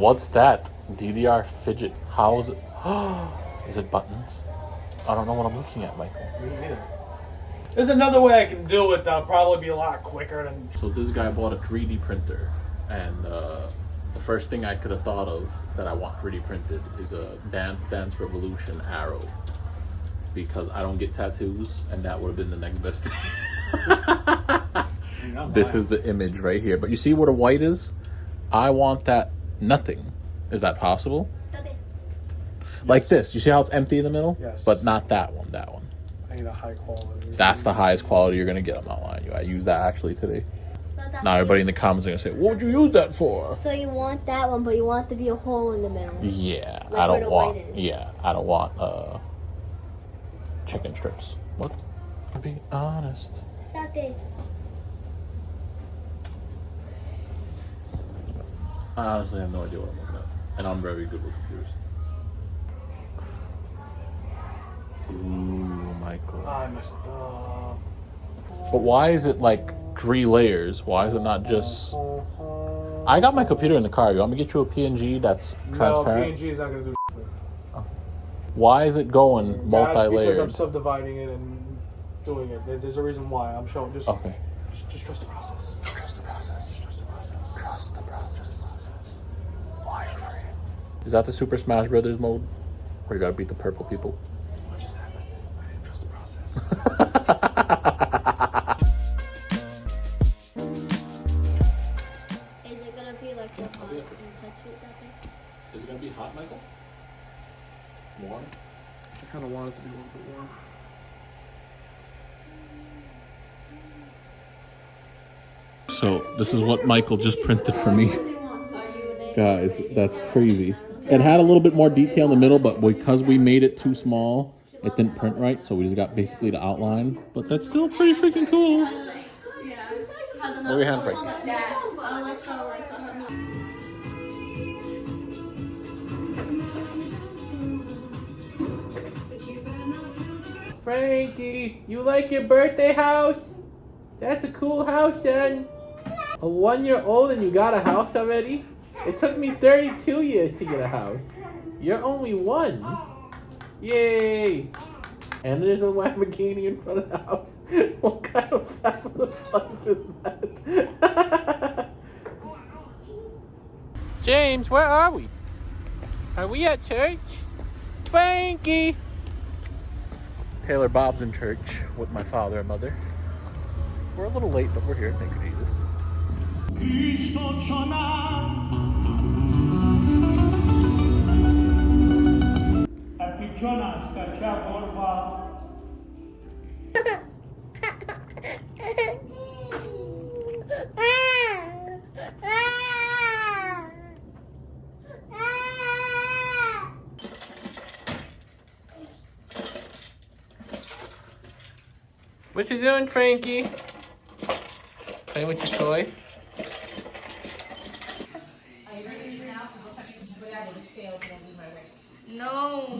What's that? DDR fidget. How is it? Is it buttons? I don't know what I'm looking at, Michael. Me neither. There's another way I can do it that'll probably be a lot quicker than... So this guy bought a 3D printer, and the first thing I could have thought of that I want 3D printed is a Dance Dance Revolution arrow. Because I don't get tattoos, and that would have been the next best thing. This is the image right here. But you see where the white is? I want that nothing. Is that possible? Nothing. Like this. You see how it's empty in the middle? Yes. But not that one. That one. I need a high quality. That's the highest quality you're going to get. I'm not lying to you. I used that actually today. Now everybody in the comments are going to say, what would you use that for? So you want that one, but you want to be a hole in the middle. Yeah. Like I where don't the want... white is. Yeah. I don't want chicken strips. What? To be honest. Nothing. I honestly have no idea what I'm looking at. And I'm very good with computers. Ooh, Michael. I messed up. But why is it like 3 layers? Why is it not just... I got my computer in the car. You want me to get you a PNG that's transparent? No, PNG is not going to do shit. Why is it going That's multi-layered? because I'm subdividing it and doing it. There's a reason why. I'm showing. Just Okay. Just trust the process. Trust the process. Trust the process. Trust the process. Why are you afraid? Is that the Super Smash Brothers mode? Where you gotta beat the purple people? What just happened? I didn't trust the process. Is it gonna be like so hot? Can you touch it that day? Is it gonna be hot, Michael? Warm? I kind of want it to be a little bit warm. So this is what Michael just printed for me. Guys, that's crazy. It had a little bit more detail in the middle, but because we made it too small, it didn't print right, so we just got basically the outline. But that's still pretty freaking cool. Where your hand, Frankie? Frankie, you like your birthday house? That's a cool house, son. A 1-year-old and you got a house already? It took me 32 years to get a house. You're only 1. Yay! And there's a Lamborghini in front of the house. What kind of fabulous life is that? James, where are we? Are we at church? Frankie! Taylor Bob's in church with my father and mother. We're a little late, but we're here. Thank you, Jesus. What you doing, Frankie? Playing with your toy? No,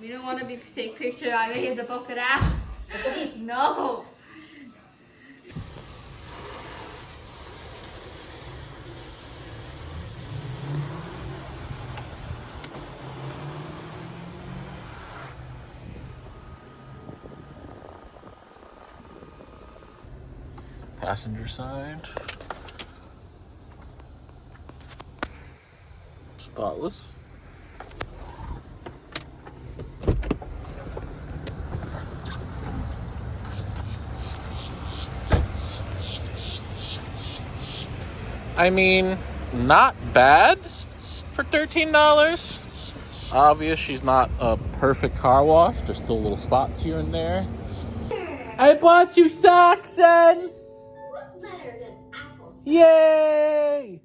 we don't want to take picture. I may have to book it out. No. Passenger side. Spotless. I mean, not bad for $13. Obvious she's not a perfect car wash. There's still little spots here and there. I bought you socks, son! What letter does apple start? Yay!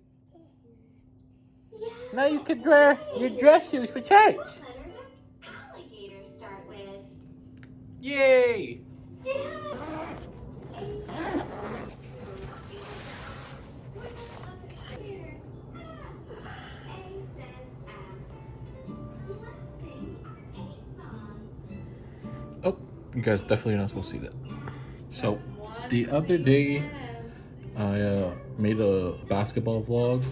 Yeah. Now you can wear your dress shoes for church. What letter does alligator start with? Yay! Yeah. Oh, you guys definitely are not supposed to see that. So, the other day, I made a basketball vlog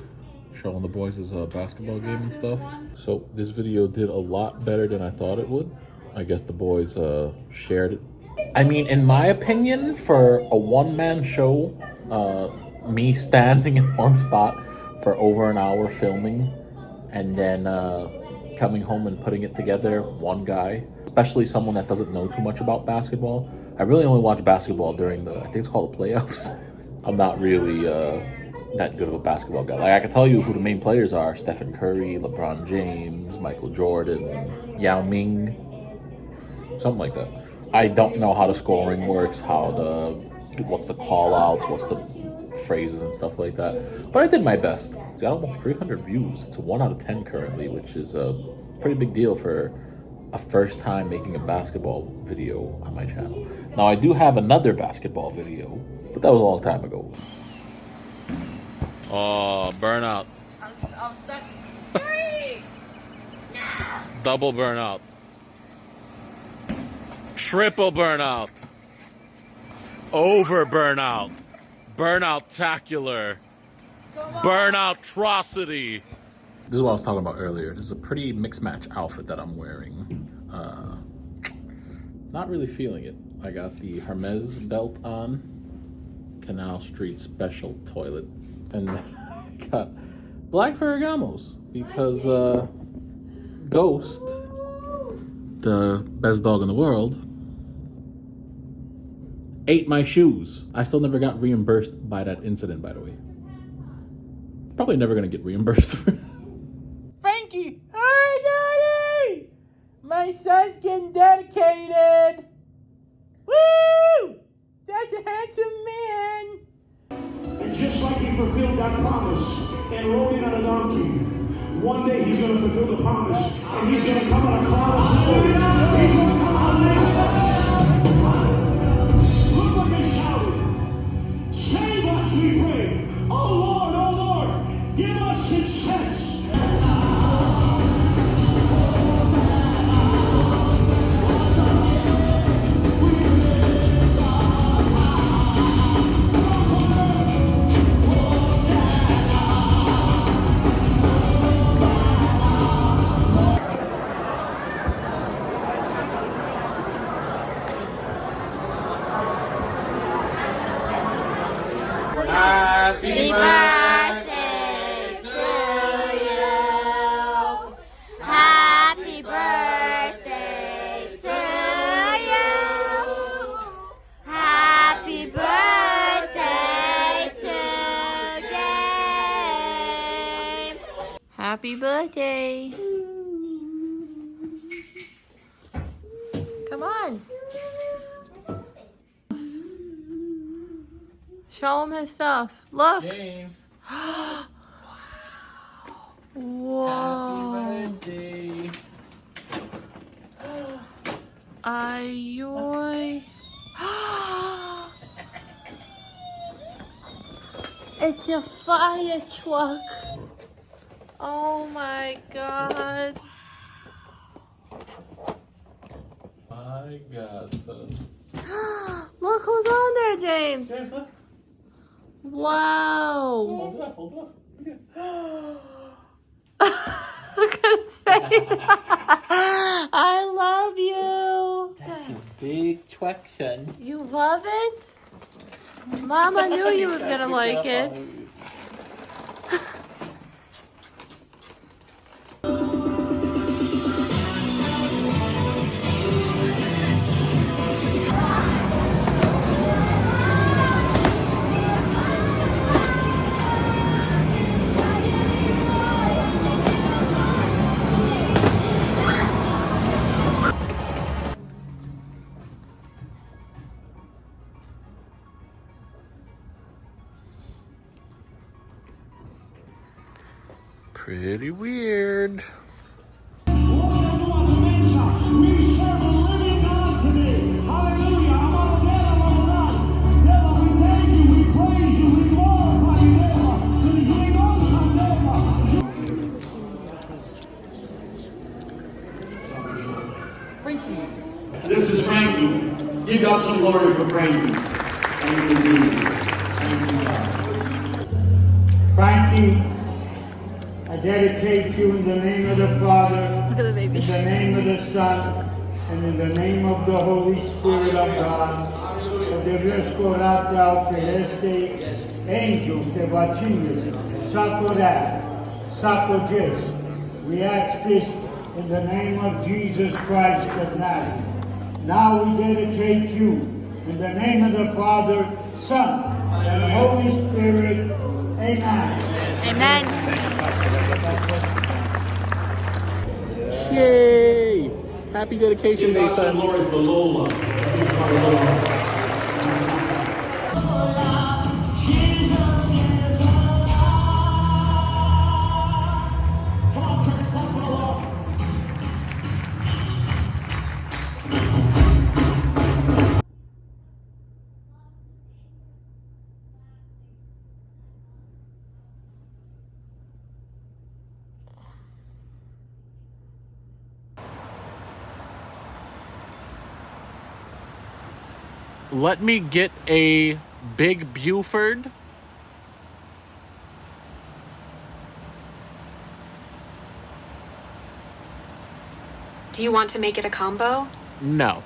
showing the boys his basketball game and stuff. So this video did a lot better than I thought it would. I guess the boys shared it. I mean, in my opinion, for a one-man show, me standing in one spot for over an hour filming and then coming home and putting it together, one guy, especially someone that doesn't know too much about basketball. I really only watch basketball during the, I think it's called the playoffs. I'm not really that good of a basketball guy. Like, I can tell you who the main players are: Stephen Curry, LeBron James, Michael Jordan, Yao Ming, something like that. I don't know how the scoring works, what's the call outs, what's the phrases and stuff like that. But I did my best. It's got almost 300 views. It's a 1 out of 10 currently, which is a pretty big deal for a first time making a basketball video on my channel. Now, I do have another basketball video, but that was a long time ago. Oh, burnout. I'm stuck. 3! Double burnout. Triple burnout. Over burnout. Burnout-tacular. Burnout-trocity. This is what I was talking about earlier. This is a pretty mix-match outfit that I'm wearing. Not really feeling it. I got the Hermes belt on. Canal Street Special toilet. And I got black Ferragamos because Ghost, the best dog in the world, ate my shoes. I still never got reimbursed by that incident, by the way. Probably never gonna get reimbursed for it. Frankie! Hi, Daddy! My son's getting dedicated! Woo! That's a handsome man! And just like he fulfilled that promise and rode in on a donkey, one day he's going to fulfill the promise and he's going to come on a cloud of glory. He's going to come on like us. Look what they shouted. Save us, we pray. Oh Lord, give us success. Happy birthday to you. Happy birthday to you. Happy birthday to James. Happy birthday. Come on. Show him his stuff. Look. James. Whoa. Happy birthday. Ayoy. It's a fire truck. Oh my God. My God, son. Look who's on there, James. James, look. Wow. Hold it up, hold it up. Look at his face. I love you. That's a big truck, son. You love it? Mama knew you was gonna like it. Pretty weird. We serve a living God today. Hallelujah. Amado God. Devil, we thank you, we praise you, we glorify you, This is Frankie. Give God some glory for Frankie. Thank you, Jesus. Thank you, God. Frankie, dedicate you in the name of the Father, Look at the baby. in the name of the Son, and in the name of the Holy Spirit of God. Debes corata celeste angels de vacinis, sacorat, sacogis. We ask this in the name of Jesus Christ of Nazareth. Now we dedicate you in the name of the Father, Son, and Holy Spirit. Amen. Amen. Yay! Happy dedication day, God said, son. Lord is the Lola. That's his son, Lola. Come on, church, clap for the Lord. Let me get a Big Buford. Do you want to make it a combo? No.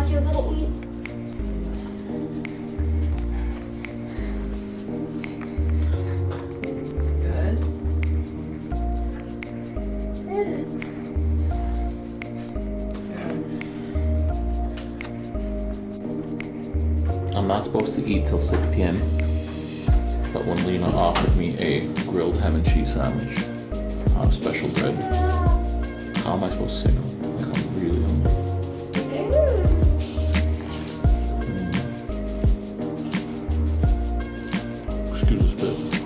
You're gonna eat. I'm not supposed to eat till 6 p.m. But when Lena offered me a grilled ham and cheese sandwich on a special bread, how am I supposed to say no? Like, I'm really hungry. Excuse us a bit.